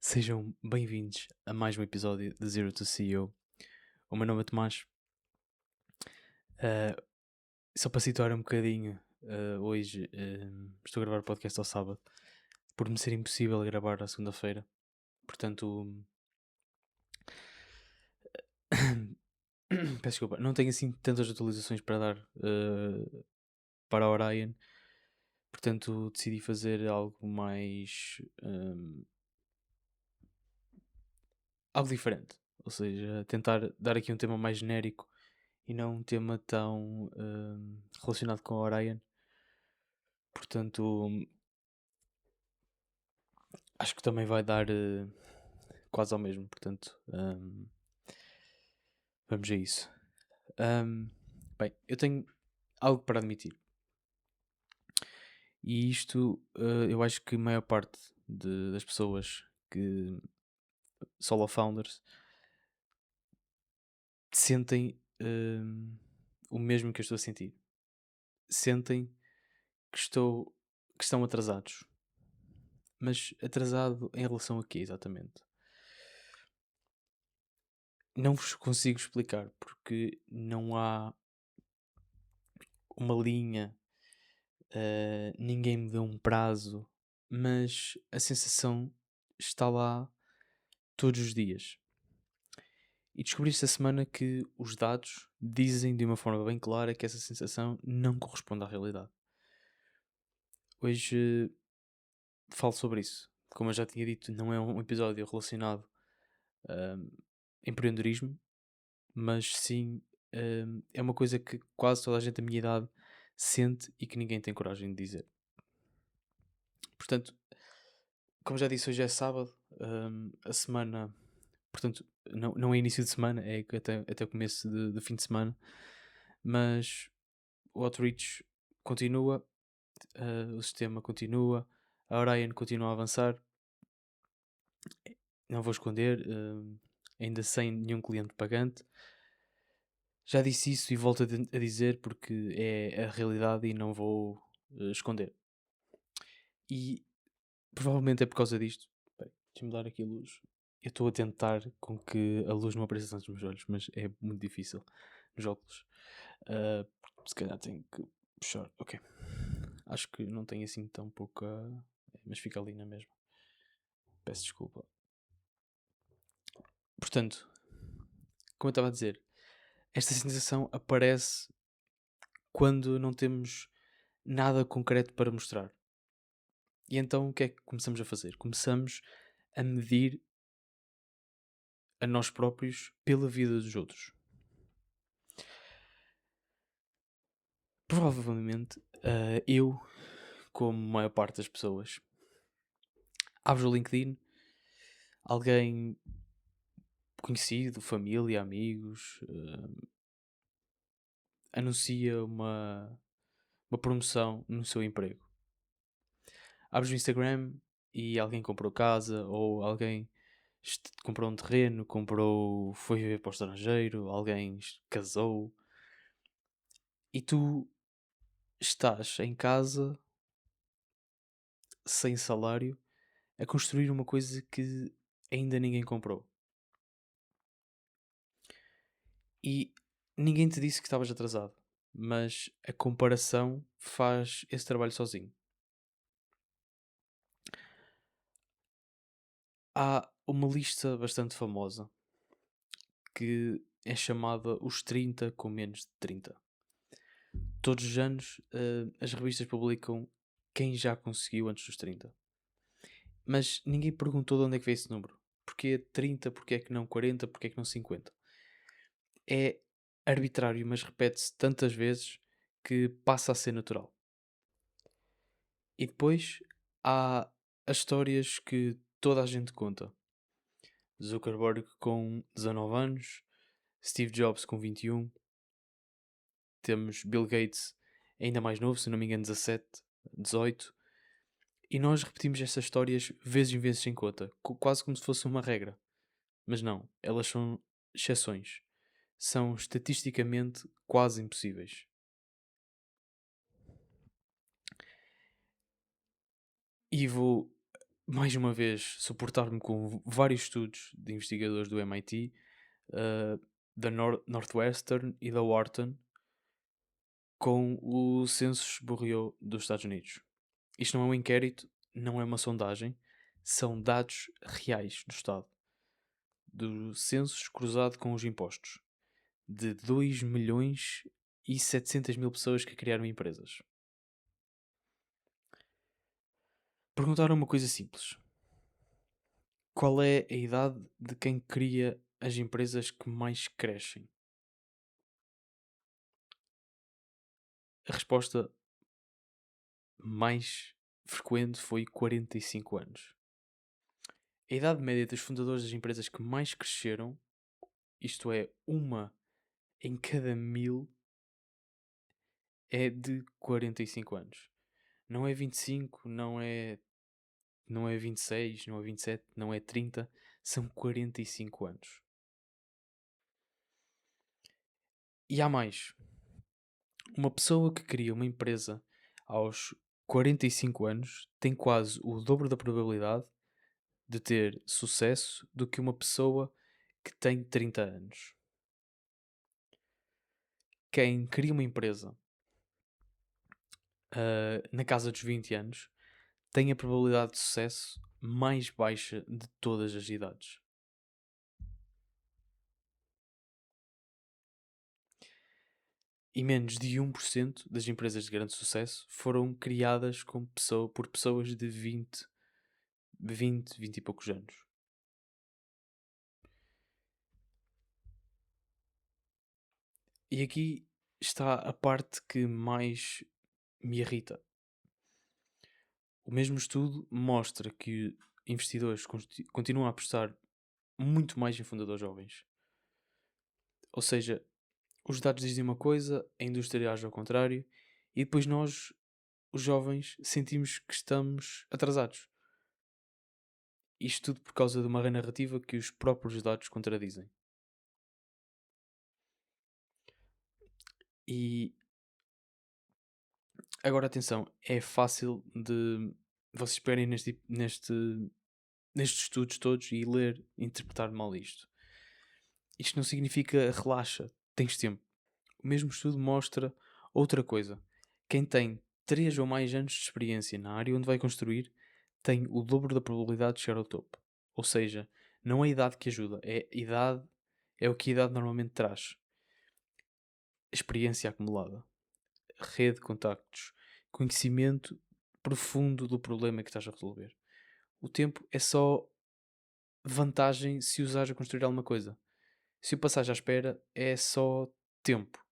Sejam bem-vindos a mais um episódio de Zero to CEO. O meu nome é Tomás. Ah, Só para situar um bocadinho, hoje estou a gravar o podcast ao sábado, por me ser impossível gravar à segunda-feira. Portanto, peço desculpa, não tenho assim tantas atualizações para dar para a Orion. Portanto, decidi fazer algo mais. Algo diferente. Ou seja, tentar dar aqui um tema mais genérico e não um tema tão relacionado com a Orion. Portanto, acho que também vai dar quase ao mesmo. Portanto, vamos a isso. Bem, eu tenho algo para admitir. E isto, eu acho que a maior parte das pessoas que solo founders sentem o mesmo que eu estou a sentir. Sentem que estão atrasados. Mas atrasado em relação a quê, exatamente? Não vos consigo explicar, porque não há uma linha, ninguém me deu um prazo, mas a sensação está lá todos os dias. E descobri esta semana que os dados dizem de uma forma bem clara que essa sensação não corresponde à realidade. Hoje falo sobre isso. Como eu já tinha dito, não é um episódio relacionado a empreendedorismo, mas sim é uma coisa que quase toda a gente da minha idade sente e que ninguém tem coragem de dizer. Portanto, como já disse, hoje é sábado, a semana, portanto, não é início de semana, é até o começo de fim de semana, mas o Outreach continua, o sistema continua, a Orion continua a avançar, não vou esconder, ainda sem nenhum cliente pagante. Já disse isso e volto a dizer porque é a realidade e não vou esconder. E provavelmente é por causa disto. Bem, deixa-me dar aqui a luz. Eu estou a tentar com que a luz não apareça tanto nos meus olhos, mas é muito difícil nos óculos. Ah, Se calhar tenho que puxar. Ok. Acho que não tenho assim tão pouca. Mas fica ali na mesma. Peço desculpa. Portanto, como eu estava a dizer, esta sensação aparece quando não temos nada concreto para mostrar. E então o que é que começamos a fazer? Começamos a medir a nós próprios pela vida dos outros. Provavelmente eu, como a maior parte das pessoas, abres o LinkedIn, alguém conhecido, família, amigos, anuncia uma promoção no seu emprego. Abres o Instagram e alguém comprou casa ou alguém comprou um terreno, foi viver para o estrangeiro, alguém casou e tu estás em casa sem salário a construir uma coisa que ainda ninguém comprou. E ninguém te disse que estavas atrasado, mas a comparação faz esse trabalho sozinho. Há uma lista bastante famosa que é chamada Os 30 com menos de 30. Todos os anos as revistas publicam quem já conseguiu antes dos 30. Mas ninguém perguntou de onde é que veio esse número. Porquê 30, porquê é que não 40, porquê é que não 50? É arbitrário, mas repete-se tantas vezes que passa a ser natural. E depois há as histórias que toda a gente conta. Zuckerberg com 19 anos, Steve Jobs com 21, temos Bill Gates ainda mais novo, se não me engano 17, 18. E nós repetimos estas histórias vezes e vezes sem conta, quase como se fosse uma regra. Mas não, elas são exceções. São estatisticamente quase impossíveis. E vou mais uma vez, suportar-me com vários estudos de investigadores do MIT, da Northwestern e da Wharton, com o Census Bureau dos Estados Unidos. Isto não é um inquérito, não é uma sondagem, são dados reais do Estado, do census cruzado com os impostos, de 2 milhões e 700 mil pessoas que criaram empresas. Perguntaram uma coisa simples: qual é a idade de quem cria as empresas que mais crescem? A resposta mais frequente foi 45 anos. A idade média dos fundadores das empresas que mais cresceram, isto é, uma em cada 1000, é de 45 anos. Não é 25, não é 26, não é 27, não é 30, são 45 anos. E há mais. Uma pessoa que cria uma empresa aos 45 anos tem quase o dobro da probabilidade de ter sucesso do que uma pessoa que tem 30 anos. Quem cria uma empresa na casa dos 20 anos tem a probabilidade de sucesso mais baixa de todas as idades. E menos de 1% das empresas de grande sucesso foram criadas por pessoas de 20 e poucos anos. E aqui está a parte que mais me irrita. O mesmo estudo mostra que investidores continuam a apostar muito mais em fundadores jovens. Ou seja, os dados dizem uma coisa, a indústria age ao contrário, e depois nós, os jovens, sentimos que estamos atrasados. Isto tudo por causa de uma narrativa que os próprios dados contradizem. E agora atenção, é fácil de vocês pegarem nestes estudos todos e ler e interpretar mal isto. Isto não significa relaxa, tens tempo. O mesmo estudo mostra outra coisa. Quem tem 3 ou mais anos de experiência na área onde vai construir tem o dobro da probabilidade de chegar ao topo. Ou seja, não é a idade que ajuda, é o que a idade normalmente traz. Experiência acumulada, rede de contactos, conhecimento profundo do problema que estás a resolver. O tempo é só vantagem se usares a construir alguma coisa. Se o passares à espera é só tempo.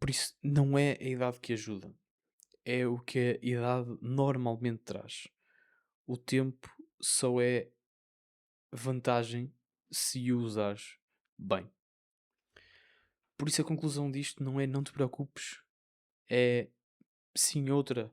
Por isso, não é a idade que ajuda. É o que a idade normalmente traz. O tempo só é vantagem se o usares bem. Por isso a conclusão disto não é não te preocupes, é sim é outra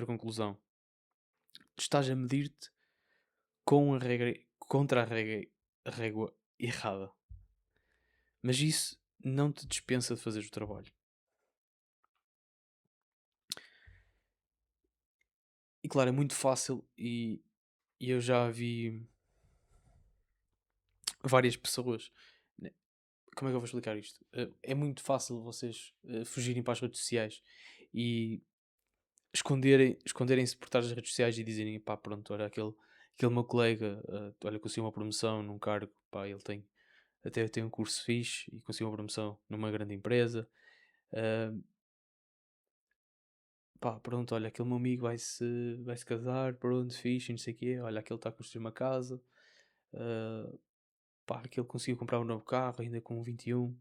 conclusão. Tu estás a medir-te com a regra, contra a régua errada. Mas isso não te dispensa de fazer o trabalho. E claro, é muito fácil e eu já vi várias pessoas. né, Como é que eu vou explicar isto? É muito fácil vocês fugirem para as redes sociais e esconderem-se por trás das redes sociais e dizerem, pá, pronto, olha, aquele meu colega, olha, conseguiu uma promoção num cargo, pá, ele até tem um curso fixe e conseguiu uma promoção numa grande empresa. ah, Pá, pronto, olha, aquele meu amigo vai se casar, pronto, fixe, e não sei o quê, olha, aquele está a construir uma casa, ah, pá, aquele conseguiu comprar um novo carro ainda com 21.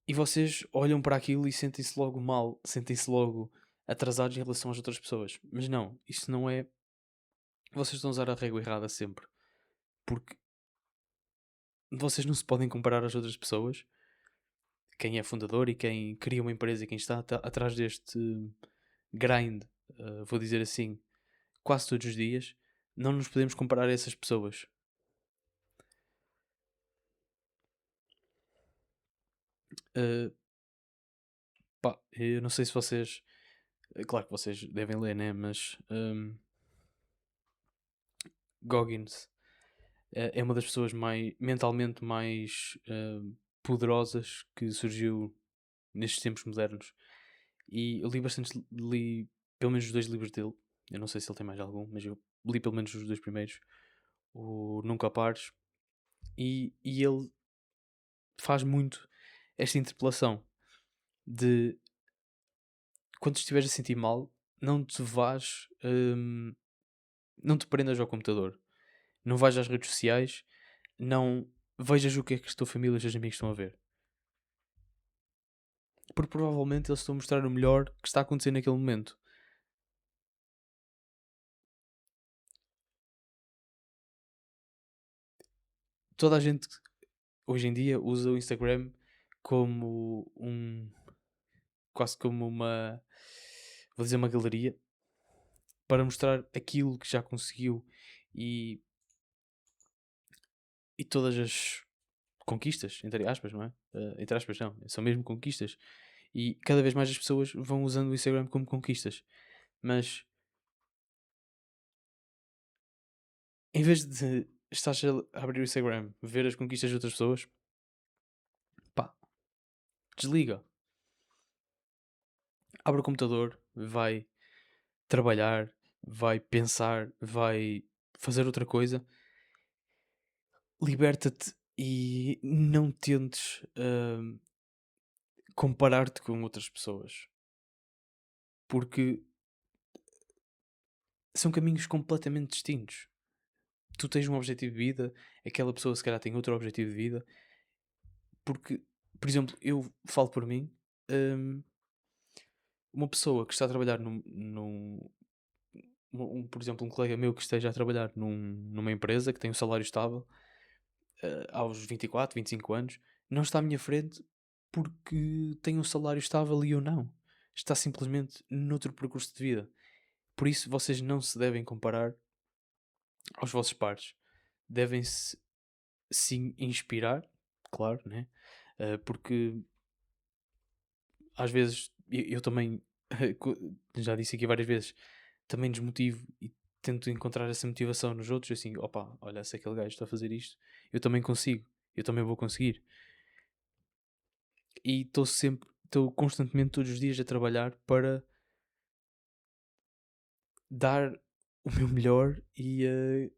E vocês olham para aquilo e sentem-se logo mal, sentem-se logo atrasados em relação às outras pessoas. Mas não, isso não é. Vocês estão a usar a régua errada sempre. Porque vocês não se podem comparar às outras pessoas. Quem é fundador e quem cria uma empresa e quem está atrás deste grind, vou dizer assim, quase todos os dias, não nos podemos comparar a essas pessoas. Uh, pá, eu não sei se vocês. Claro que vocês devem ler, né? Mas Goggins é uma das pessoas mentalmente mais poderosas que surgiu nestes tempos modernos. E eu li pelo menos os 2 livros dele. Eu não sei se ele tem mais algum, mas eu li pelo menos os 2 primeiros. O Nunca Pares. E ele faz muito esta interpelação de quando estiveres a sentir mal, não te vás, não te prendas ao computador, não vais às redes sociais, não vejas o que é que a tua família e os teus amigos estão a ver. Porque provavelmente eles estão a mostrar o melhor que está a acontecer naquele momento. Toda a gente hoje em dia usa o Instagram como quase como vou dizer uma galeria para mostrar aquilo que já conseguiu e, e todas as conquistas, entre aspas, não é? Entre aspas, não, são mesmo conquistas. E cada vez mais as pessoas vão usando o Instagram como conquistas. Mas em vez de estás a abrir o Instagram, ver as conquistas de outras pessoas, pá, desliga. Abre o computador, vai trabalhar, vai pensar, vai fazer outra coisa. Liberta-te e não tentes comparar-te com outras pessoas. Porque são caminhos completamente distintos. Tu tens um objetivo de vida, aquela pessoa se calhar tem outro objetivo de vida. Porque, por exemplo, eu falo por mim, hum, uma pessoa que está a trabalhar por exemplo, um colega meu que esteja a trabalhar numa empresa que tem um salário estável, aos 24, 25 anos, não está à minha frente porque tem um salário estável e eu não. Está simplesmente noutro percurso de vida. Por isso, vocês não se devem comparar aos vossos pares. Devem-se sim inspirar, claro, né? Porque às vezes eu também já disse aqui várias vezes, também desmotivo e tento encontrar essa motivação nos outros, assim, opa, olha, se aquele gajo está a fazer isto, eu também consigo, eu também vou conseguir. E estou constantemente todos os dias a trabalhar para dar o meu melhor e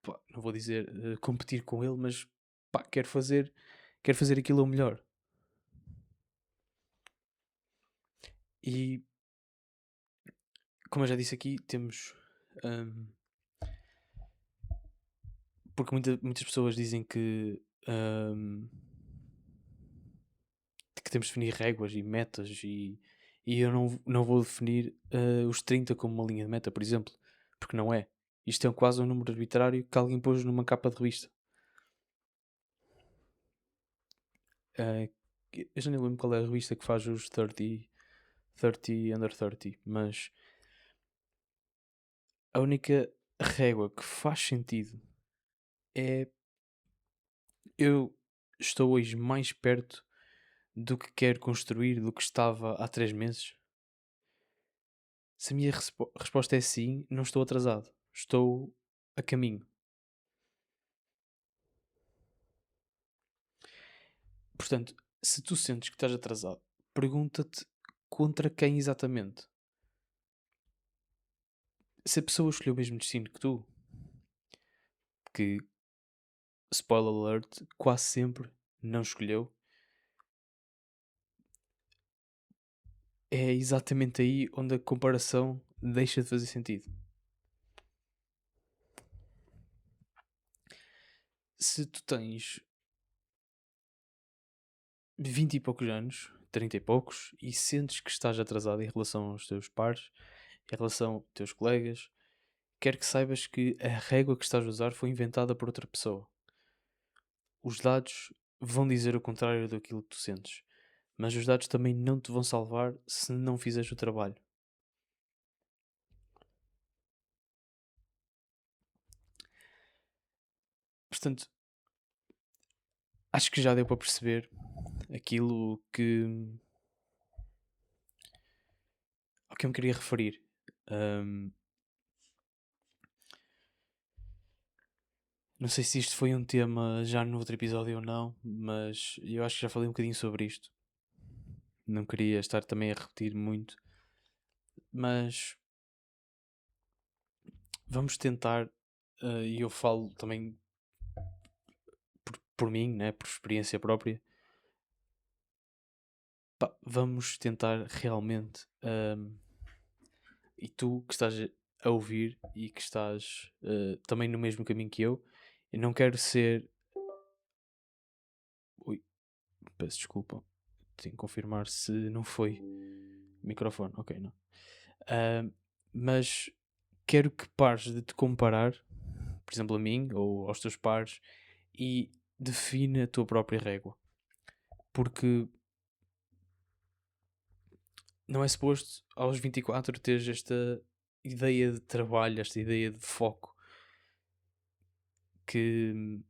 pá, não vou dizer competir com ele, mas pá, quero fazer aquilo ao melhor. E como eu já disse aqui, temos hum, porque muitas pessoas dizem hum, que temos de definir réguas e metas e eu não vou definir os 30 como uma linha de meta, por exemplo, porque não é. Isto é quase um número arbitrário que alguém pôs numa capa de revista. Uh, eu já nem lembro qual é a revista que faz os 30 under 30, mas a única régua que faz sentido é eu estou hoje mais perto do que quero construir do que estava há 3 meses. Se a minha resposta é sim, não estou atrasado. Estou a caminho. Portanto, se tu sentes que estás atrasado, pergunta-te contra quem exatamente. Se a pessoa escolheu o mesmo destino que tu, que, spoiler alert, quase sempre não escolheu, é exatamente aí onde a comparação deixa de fazer sentido. Se tu tens 20 e poucos anos, 30 e poucos, e sentes que estás atrasado em relação aos teus pares, em relação aos teus colegas, quero que saibas que a régua que estás a usar foi inventada por outra pessoa. Os dados vão dizer o contrário daquilo que tu sentes, mas os dados também não te vão salvar se não fizeres o trabalho. Portanto, acho que já deu para perceber aquilo ao que eu me queria referir. Ahm, não sei se isto foi um tema já no outro episódio ou não, mas eu acho que já falei um bocadinho sobre isto. Não queria estar também a repetir muito, mas vamos tentar, e eu falo também por mim, né, por experiência própria, pá, vamos tentar realmente, e tu que estás a ouvir e que estás também no mesmo caminho que eu não quero ser. Ui, peço desculpa, tenho que confirmar se não foi microfone, ok, não. Mas quero que pares de te comparar, por exemplo, a mim ou aos teus pares, e define a tua própria régua. Porque não é suposto aos 24 teres esta ideia de trabalho, esta ideia de foco que,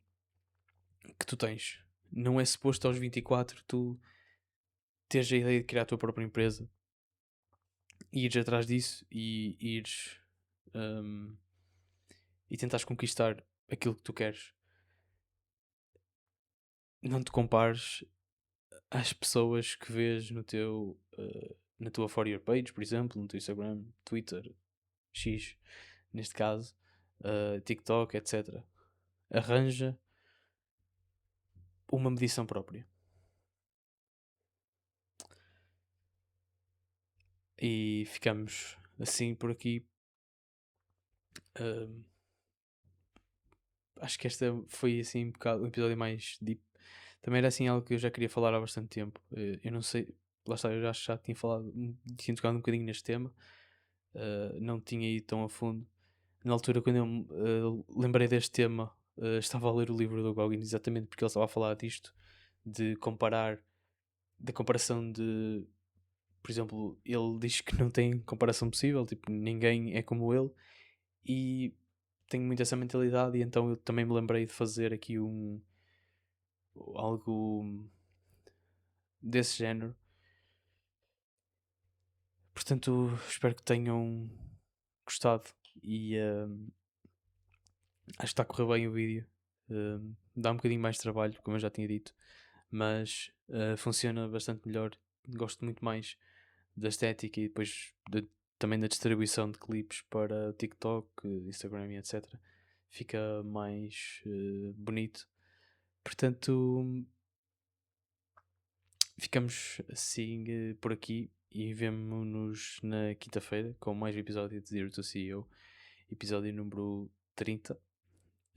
que tu tens. Não é suposto aos 24 tu teres a ideia de criar a tua própria empresa e ires atrás disso e ires hum, e tentares conquistar aquilo que tu queres. Não te compares às pessoas que vês no teu, na tua For Your Page, por exemplo, no teu Instagram, Twitter, X, neste caso, TikTok, etc. Arranja uma medição própria. E ficamos assim por aqui. Uh, acho que esta foi assim um bocado um episódio mais deep. Também era assim algo que eu já queria falar há bastante tempo. Eu não sei, lá está, eu já tinha falado, tinha tocado um bocadinho neste tema. Não tinha ido tão a fundo. Na altura, quando eu lembrei deste tema, estava a ler o livro do Goggins exatamente porque ele estava a falar disto, de comparar, da comparação de, por exemplo, ele diz que não tem comparação possível, tipo, ninguém é como ele, e tenho muito essa mentalidade, e então eu também me lembrei de fazer aqui algo desse género. Portanto, espero que tenham gostado e acho que está a correr bem o vídeo. Dá um bocadinho mais de trabalho, como eu já tinha dito, mas funciona bastante melhor. Gosto muito mais da estética e depois também da distribuição de clipes para TikTok, Instagram e etc. Fica mais bonito. Portanto, ficamos assim por aqui e vemo-nos na quinta-feira com mais um episódio de Zero to CEO, episódio número 30.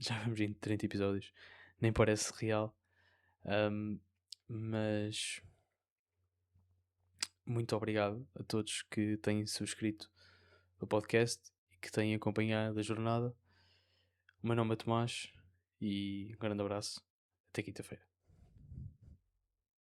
Já vamos em 30 episódios, nem parece real. Um, mas muito obrigado a todos que têm subscrito o podcast e que têm acompanhado a jornada. O meu nome é Tomás e um grande abraço. Até quinta-feira.